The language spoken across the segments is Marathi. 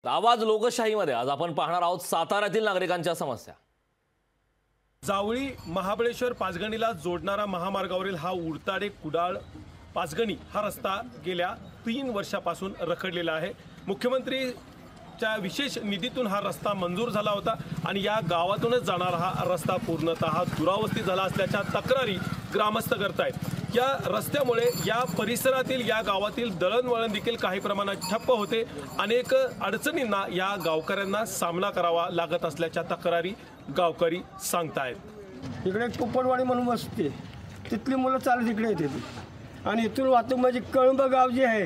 आवाज लोकशाहीमध्ये आज आपण पाहणार आहोत साताऱ्यातील नागरिकांच्या समस्या। जावळी महाबळेश्वर पाचगणीला जोडणारा महामार्गावरील हा उडताडे कुडाळ पाचगणी हा रस्ता गेल्या 3 वर्षापासून रखडलेला आहे। मुख्यमंत्रीच्या विशेष निधीतून हा रस्ता मंजूर झाला होता आणि या गावातूनच जाणारा हा रस्ता पूर्णतः दुरावस्थित झाला असल्याच्या तक्रारी ग्रामस्थ करतायत। या रस्त्यामुळे या परिसरातील या गावातील दळणवळण देखील काही प्रमाणात ठप्प होते। अनेक अडचणींना या गावकऱ्यांना सामना करावा लागत असल्याच्या तक्रारी गावकरी सांगतायत। इकडे कुपडवाडी म्हणून वसते, तिथली मुलं चालत इकडे येतात आणि इथून वाहतूक म्हणजे कळंब गाव जे आहे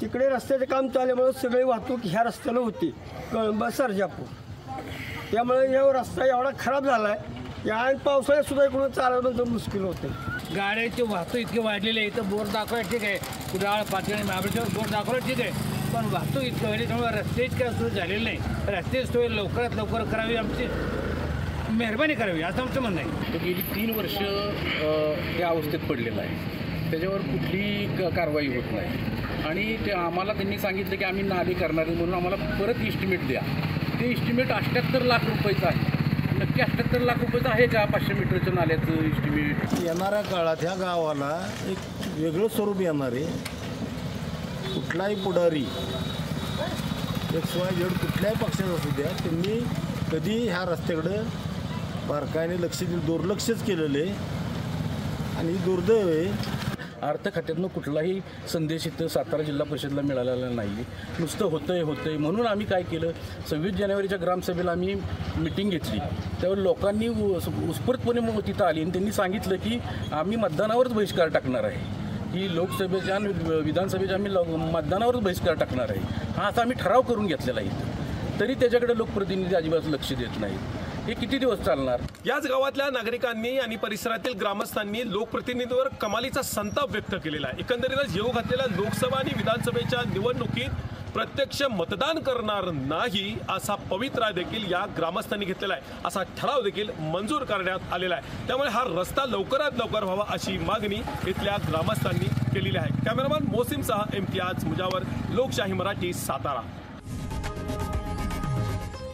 तिकडे रस्त्याचे काम चालल्यामुळे सगळी वाहतूक ह्या रस्त्याला होती, कळंब सर्जापूर। त्यामुळे हा रस्ता एवढा खराब झाला आहे, या पावसाळ्यात सुद्धा इकडून चालायला मुश्किल होतं। गाड्यांची वाहतूक इतकी वाढलेली आहे, इथं बोर्ड दाखवायला ठीक आहे, कुडाळ पाचगणी महाबळेश्वर बोर्ड दाखवायला ठीक आहे, पण वाहतूक इतकी वाढली त्यामुळे रस्ते इतक्या सोय झालेली नाही। रस्ते सोय लवकरात लवकर करावी, आमची मेहरबानी करावी असं आमचं म्हणणं आहे। गेली 3 वर्ष त्या अवस्थेत पडलेलं आहे, त्याच्यावर कुठलीही कारवाई होत नाही आणि ते आम्हाला त्यांनी सांगितलं की आम्ही नाले करणार म्हणून आम्हाला परत इस्टिमेट द्या। ते इस्टिमेट 78 लाख रुपयाचं आहे। नक्की 78 लाख रुपयाचं आहे का 500 मीटरचं नाल्याचं इस्टिमेट? येणाऱ्या काळात ह्या गावाला एक वेगळं स्वरूप येणार आहे। कुठलाही पुढारी XYZ कुठल्याही पक्षाचा असू द्या, त्यांनी कधी ह्या रस्त्याकडे बारकाईने लक्ष दुर्लक्षच केलेलं आहे आणि दुर्दैव आहे। अर्थ खात्यातनं कुठलाही संदेश इथं सातारा जिल्हा परिषदेला मिळालेला नाही, नुसतं होतंय म्हणून आम्ही काय केलं, 26 जानेवारीच्या ग्रामसभेला आम्ही मिटिंग घेतली। त्यावर लोकांनी उत्स्फूर्तपणे तिथं आली आणि त्यांनी सांगितलं की आम्ही मतदानावरच बहिष्कार टाकणार आहे, की लोकसभेच्या आणि विधानसभेच्या आम्ही मतदानावरच बहिष्कार टाकणार आहे, हा असा आम्ही ठराव करून घेतलेला आहे। तरी त्याच्याकडे लोकप्रतिनिधी अजिबात लक्ष देत नाहीत। हे किती दिवस चालणार? याच गावातल्या नागरिकांनी आणि परिसरातील ग्रामस्थांनी लोकप्रतिनिधींवर कमालीचा संताप व्यक्त केलेला आहे। एकंदरीतच येऊ घातलेल्या लोकसभा आणि विधानसभेच्या निवडणुकीत प्रत्यक्ष मतदान करणार नाही असा पवित्रा देखील या ग्रामस्थांनी घेतलेला आहे, असा ठराव देखील मंजूर करण्यात आलेला आहे। त्यामुळे हा रस्ता लवकरात लवकर व्हावा अशी मागणी इथल्या ग्रामस्थांनी केलेली आहे। कॅमेरामॅन मोसिमसह इम्तियाज मुजावर, लोकशाही मराठी, सातारा।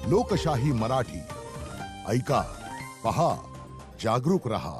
लोकशाही मराठी ऐका, पहा, जागरूक रहा।